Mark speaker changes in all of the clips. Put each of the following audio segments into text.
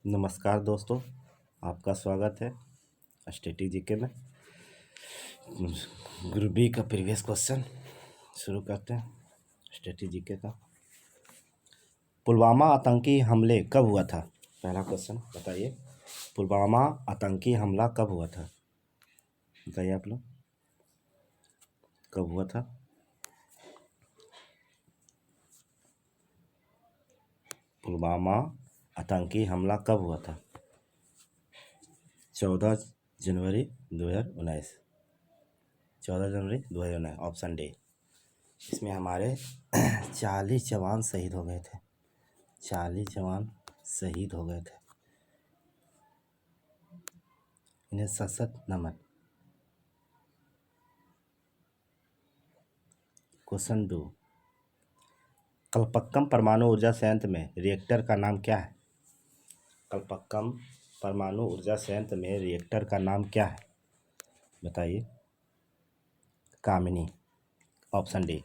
Speaker 1: नमस्कार दोस्तों, आपका स्वागत है स्टैटिक जीके में। ग्रुप बी का प्रीवियस क्वेश्चन शुरू करते हैं। स्टैटिक जीके का पुलवामा आतंकी हमले कब हुआ था? पहला क्वेश्चन बताइए, पुलवामा आतंकी हमला कब हुआ था? बताइए आप लोग, कब हुआ था? पुलवामा आतंकी हमला कब हुआ था? 14 जनवरी 2019। 14 जनवरी 2019, ऑप्शन डी। इसमें हमारे 40 जवान शहीद हो गए थे। 40 जवान शहीद हो गए थे। इन्हें सशक्त नमन। क्वेश्चन 2, कलपक्कम परमाणु ऊर्जा संयंत्र में रिएक्टर का नाम क्या है? कलपक्कम परमाणु ऊर्जा संयंत्र में रिएक्टर का नाम क्या है? बताइए। कामिनी, ऑप्शन डी।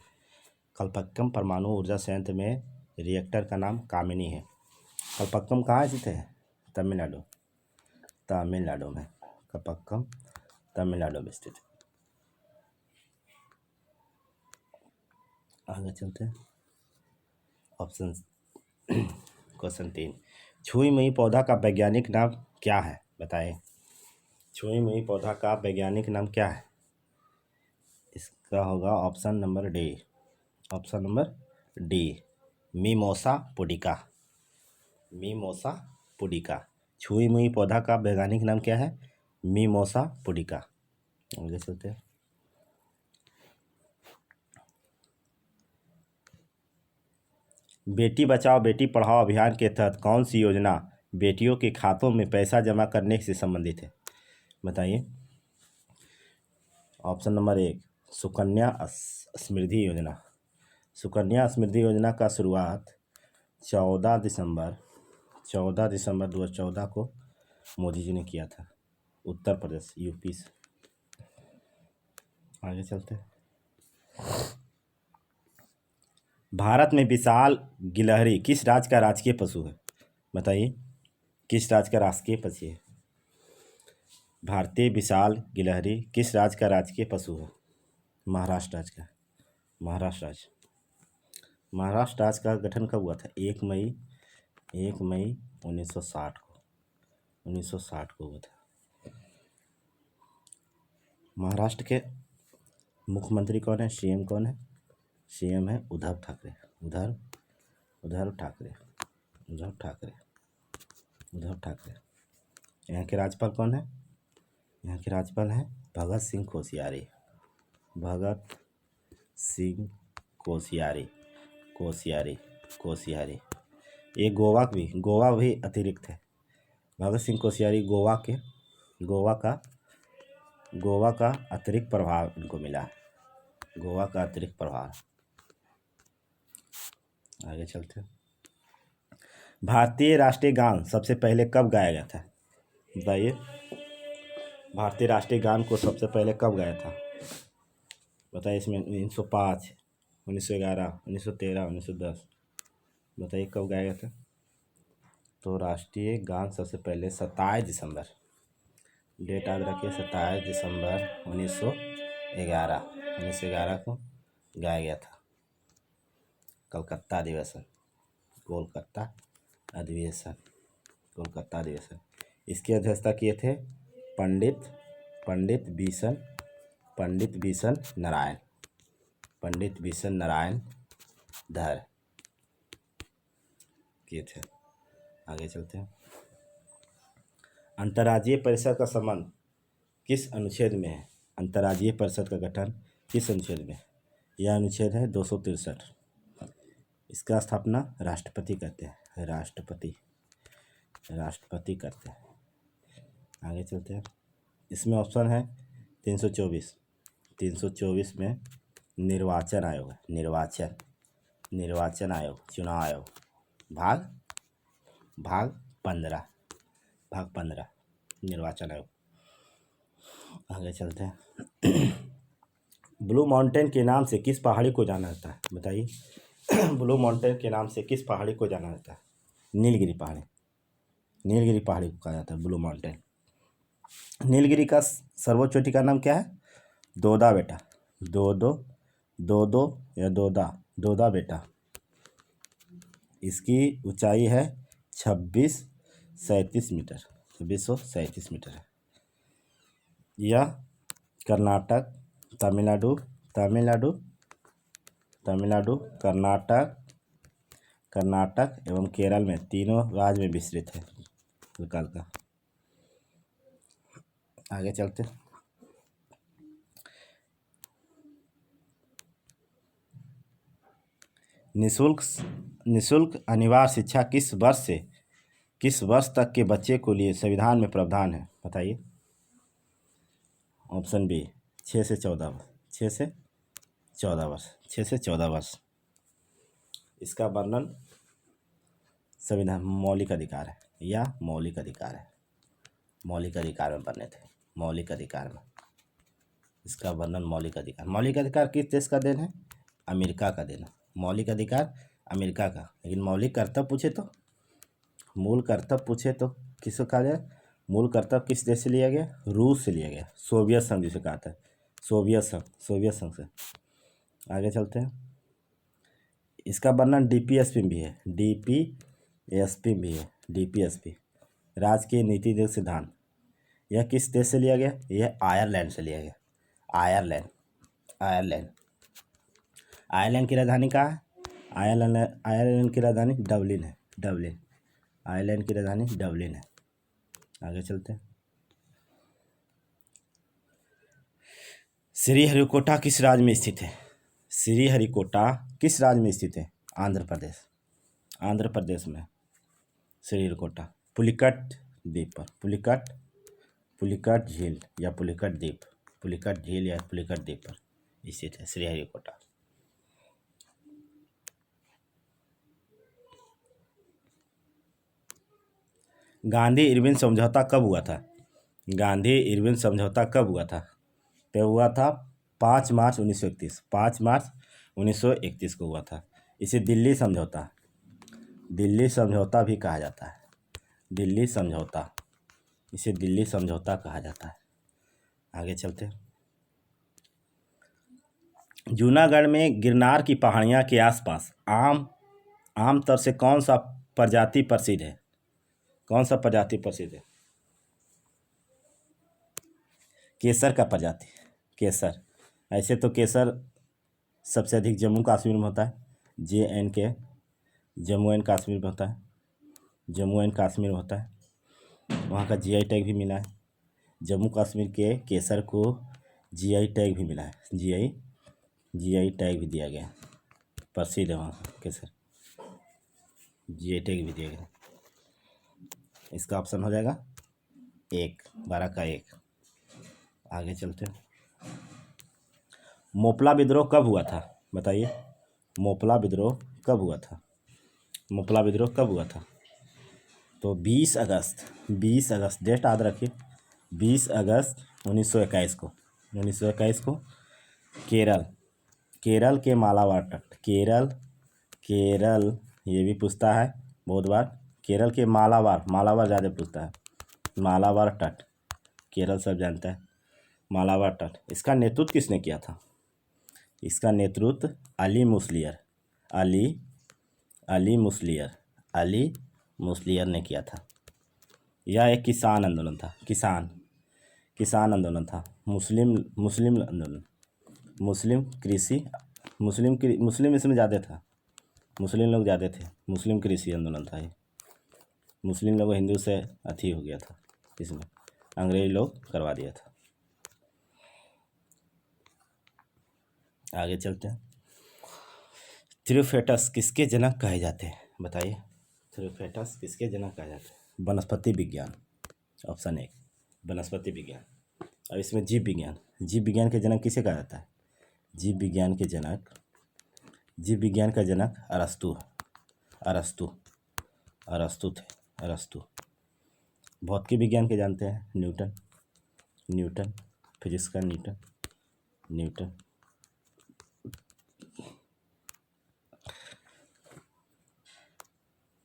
Speaker 1: कलपक्कम परमाणु ऊर्जा संयंत्र में रिएक्टर का नाम कामिनी है। कलपक्कम कहाँ स्थित है? तमिलनाडु। तमिलनाडु में कलपक्कम तमिलनाडु में स्थित है। आगे चलते हैं। ऑप्शन क्वेश्चन 3, छुई मुई पौधा का वैज्ञानिक नाम क्या है? बताएं। छुई मुई पौधा का वैज्ञानिक नाम क्या है? इसका होगा option number D. Option number D, mimosa pudica. Mimosa pudica. छुई मुई पौधा का वैज्ञानिक नाम क्या है? Mimosa pudica. आगे चलते हैं। बेटी बचाओ बेटी पढ़ाओ अभियान के तहत कौन सी योजना बेटियों के खातों में पैसा जमा करने से संबंधित है? बताइए। ऑप्शन नंबर 1, सुकन्या समृद्धि योजना। सुकन्या समृद्धि योजना का शुरुआत 14 दिसंबर 2014 को मोदी जी ने किया था, उत्तर प्रदेश यूपी से। आगे चलते हैं। भारत में विशाल गिलहरी किस राज्य का राजकीय पशु है? बताइए, किस राज्य का राजकीय पक्षी है? भारतीय विशाल गिलहरी किस राज्य का राजकीय पशु है? महाराष्ट्र राज्य का। महाराष्ट्र राज्य। महाराष्ट्र राज्य का गठन कब हुआ था? 1 मई 1960 को। 1960 को हुआ था। महाराष्ट्र के मुख्यमंत्री कौन है? सीएम कौन है? सीएम है उद्धव ठाकरे। उद्धव ठाकरे। उद्धव ठाकरे। उद्धव ठाकरे। यहाँ के राज्यपाल कौन है? यहाँ के राज्यपाल हैं भगत सिंह कोश्यारी। भगत सिंह कोश्यारी। कोश्यारी। कोश्यारी। ये गोवा भी अतिरिक्त है। भगत सिंह कोश्यारी गोवा का अतिरिक्त प्रभाव इनको मिला है। गोवा का अतिरिक्त प्रभाव। आगे चलते हैं। भारतीय राष्ट्रीय गान सबसे पहले कब गाया गया था? बताइए। भारतीय राष्ट्रीय गान को सबसे पहले कब गाया था? बताइए। इसमें 1905, 1911, 1913, 1910। बताइए कब गाया गया था? तो राष्ट्रीय गान सबसे पहले 27 दिसंबर, डेट याद रखिए, 27 दिसंबर 1911 को गाया गया था। कोलकाता अधिवेशन। कोलकाता अधिवेशन। कोलकाता अधिवेशन। इसकी अध्यक्षता किए थे पंडित बिशन नारायण धर किए थे। आगे चलते हैं। अंतर्राज्यीय परिषद का संबंध किस अनुच्छेद में है? अंतर्राज्यीय परिषद का गठन किस अनुच्छेद में? यह अनुच्छेद है 263। इसका स्थापना राष्ट्रपति करते हैं। राष्ट्रपति करते हैं। आगे चलते हैं। इसमें ऑप्शन है 324 में निर्वाचन आयोग है। निर्वाचन आयोग, चुनाव आयोग। भाग 15 निर्वाचन आयोग। आगे चलते हैं। ब्लू माउंटेन के नाम से किस पहाड़ी को जाना जाता है? बताइए। ब्लू माउंटेन के नाम से किस पहाड़ी को जाना जाता है? नीलगिरी पहाड़ी। नीलगिरी पहाड़ी को कहा जाता है ब्लू माउंटेन। नीलगिरी का सर्वोच्च चोटी का नाम क्या है? दोदा बेटा, दो या दोदा बेटा। इसकी ऊंचाई है 2637 मीटर, 2637 मीटर है। यह कर्नाटक, तमिलनाडु, कर्नाटक एवं केरल में तीनों राज्य में विस्तृत है विकाल का। आगे चलते हैं। निशुल्क अनिवार्य शिक्षा किस वर्ष तक के बच्चे को लिए संविधान में प्रावधान है? बताइए। ऑप्शन बी 6 से 14 वर्ष, 6 से 14 वर्ष। इसका वर्णन संविधान मौलिक अधिकार है या मौलिक अधिकार है, मौलिक अधिकार में बने थे, मौलिक अधिकार में। इसका वर्णन मौलिक अधिकार किस देश का देन है? अमेरिका का देन है। मौलिक अधिकार अमेरिका का, लेकिन मौलिक कर्तव्य पूछे तो, मूल कर्तव्य पूछे तो किसको कहा जाए? मूल कर्तव्य किस देश से लिया गया? रूस से लिया गया, सोवियत संघ जिसे कहा था, सोवियत संघ से। आगे चलते हैं। इसका वर्णन डीपीएसपी भी है, डीपीएसपी राजकीय नीति सिद्धांत। यह किस देश से लिया गया? यह आयरलैंड से लिया गया। आयरलैंड की राजधानी कहाँ है? आयरलैंड की राजधानी डबलिन है, आयरलैंड की राजधानी डबलिन है। आगे चलते हैं। श्रीहरिकोटा किस राज्य में स्थित है? श्रीहरिकोटा किस राज्य में स्थित है? आंध्र प्रदेश में श्रीहरिकोटा। पुलिकट द्वीप पर, पुलिकट झील या पुलिकट द्वीप पर स्थित है श्रीहरिकोटा। गांधी इरविन समझौता कब हुआ था? तो हुआ था 5 मार्च 1931 को हुआ था। इसे दिल्ली समझौता भी कहा जाता है, इसे दिल्ली समझौता कहा जाता है। आगे चलते हैं। जूनागढ़ में गिरनार की पहाड़ियाँ के आसपास आमतौर से कौन सा प्रजाति प्रसिद्ध है? केसर का प्रजाति, केसर। ऐसे तो केसर सबसे अधिक जम्मू कश्मीर में होता है, जम्मू एंड कश्मीर में होता है। वहाँ का जीआई टैग भी मिला है। जम्मू कश्मीर के केसर को जीआई टैग भी मिला है, जीआई टैग भी दिया गया, प्रसिद्ध है वहाँ का केसर, जीआई टैग भी दिया गया। इसका ऑप्शन हो जाएगा 12 का 1। आगे चलते हैं। मोपला विद्रोह कब हुआ था? बताइए। मोपला विद्रोह कब हुआ था? तो 20 अगस्त, डेट याद रखिए, 20 अगस्त 1921 को केरल के मालाबार तट, केरल ये भी पूछता है बहुत बार। केरल के मालाबार ज़्यादा पूछता है। मालाबार तट, केरल सब जानता है, मालाबार तट। इसका नेतृत्व किसने किया था? इसका नेतृत्व अली मुस्लियर ने किया था। यह एक किसान आंदोलन था, किसान आंदोलन था, मुस्लिम आंदोलन, मुस्लिम इसमें ज़्यादा था, मुस्लिम लोग ज़्यादा थे, मुस्लिम कृषि आंदोलन था ये। मुस्लिम लोग हिंदू से अथी हो गया था, इसमें अंग्रेज लोग करवा दिया था। आगे चलते हैं। थ्योफ्रेटस किसके जनक कहे जाते हैं? बताइए। थ्योफ्रेटस किसके जनक कहे जाते हैं? वनस्पति विज्ञान, ऑप्शन 1 वनस्पति विज्ञान। और इसमें जीव विज्ञान के जनक किसे कहा जाता है? जीव विज्ञान का जनक अरस्तु थे। भौतिक विज्ञान के जानते हैं? न्यूटन, फिजिक्स का न्यूटन।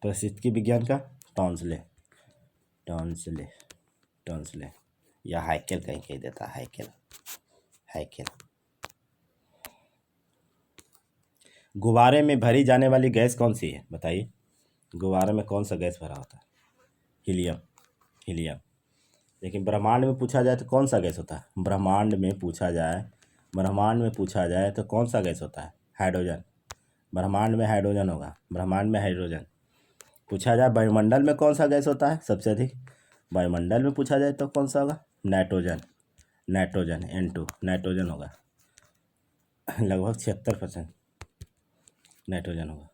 Speaker 1: प्रसिद्ध विज्ञान का टॉन्सले, टॉन्सिले, टॉन्सिले या हाइकेल कहीं कहीं देता है, हाइकेल, हाइकेल। गुब्बारे में भरी जाने वाली गैस कौन सी है, बताइए। गुब्बारे में कौन सा गैस भरा होता है? Helium, helium. लेकिन ब्रह्मांड में पूछा जाए तो कौन सा गैस होता है? ब्रह्मांड में पूछा जाए, ब्रह्मांड में पूछा जाए तो कौन सा गैस होता है? हाइड्रोजन। ब्रह्मांड में हाइड्रोजन होगा, ब्रह्मांड में हाइड्रोजन। पूछा जाए वायुमंडल में कौन सा गैस होता है सबसे अधिक? वायुमंडल में पूछा जाए तो कौन सा होगा? नाइट्रोजन, नाइट्रोजन N2, नाइट्रोजन होगा। लगभग 76% नाइट्रोजन होगा।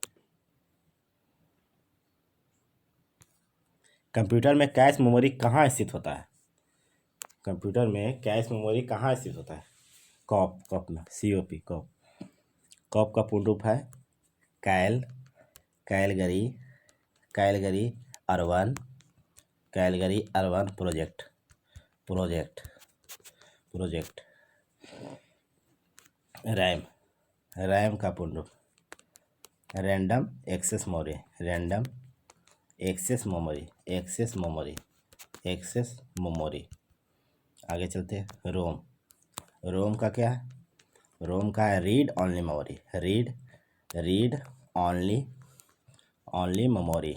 Speaker 1: कंप्यूटर में कैश मेमोरी कहाँ स्थित होता है? कंप्यूटर में कैश मेमोरी कहाँ स्थित होता है? कॉप, कॉप में, COP, कॉप। कॉप का पूर्ण रूप है Cal, Calgary, Calgary urban, Calgary urban project, project, project. RAM, RAM का पूर्ण रूप random access memory, random access memory, access memory, access memory. आगे चलते हैं। रोम, रोम का क्या है? रोम का है read only memory, read, read only, only memory,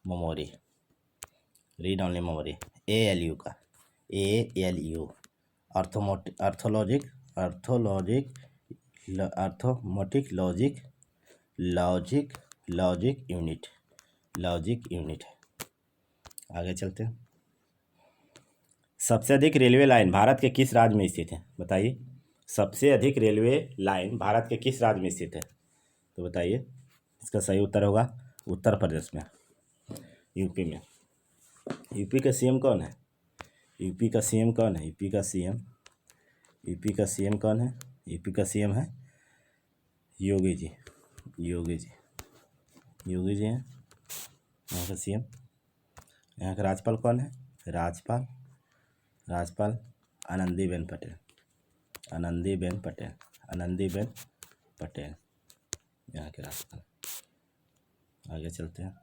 Speaker 1: memory, read only memory. ALU का, ALU arithmetic logic, arithmetic logic, arithmetic logic, logic, logic unit, logic unit. आगे चलते हैं। सबसे अधिक रेलवे लाइन भारत के किस राज्य में स्थित है, बताइए। सबसे अधिक रेलवे लाइन भारत के किस राज्य में स्थित है, तो बताइए। इसका सही उत्तर होगा उत्तर प्रदेश में, यूपी में। यूपी का CM कौन है? यूपी का CM कौन है? यूपी का CM, यूपी का CM कौन है? यूपी का CM है योगी जी, योगी जी, योगी जी हैं यहाँ का CM। यहाँ का राज्यपाल कौन है? राज्यपाल, राज्यपाल आनंदीबेन पटेल, आनंदीबेन पटेल, आनंदीबेन पटेल यहाँ के राज्यपाल। आगे चलते हैं।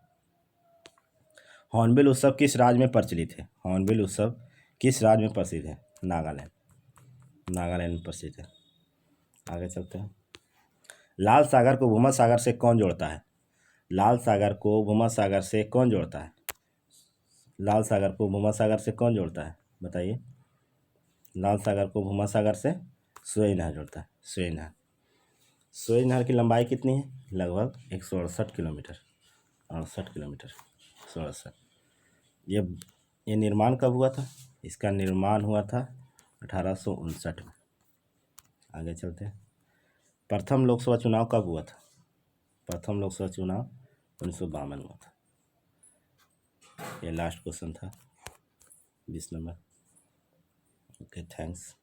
Speaker 1: हॉर्नबिल उत्सव किस राज्य में प्रचलित है? हॉर्नबिल उत्सव किस राज्य में प्रसिद्ध है? नागालैंड, नागालैंड में प्रसिद्ध है। आगे चलते हैं। लाल सागर को भूमध्य सागर से कौन जोड़ता है? लाल सागर को भूमध्य सागर से कौन जोड़ता है? लाल सागर को भूमध्य सागर से कौन जोड़ता है, बताइए। लाल सागर को भूमध्य सागर से सुएज नहर जोड़ता है, सुएज नहर। सुएज नहर की लंबाई कितनी है? लगभग 168 किलोमीटर, 68 किलोमीटर, 168। ये निर्माण कब हुआ था? इसका निर्माण हुआ था 1859 में। आगे चलते हैं। प्रथम लोकसभा चुनाव कब हुआ था? प्रथम लोकसभा चुनाव 1952 में हुआ था। ये लास्ट क्वेश्चन था, 20 नंबर। Okay, thanks.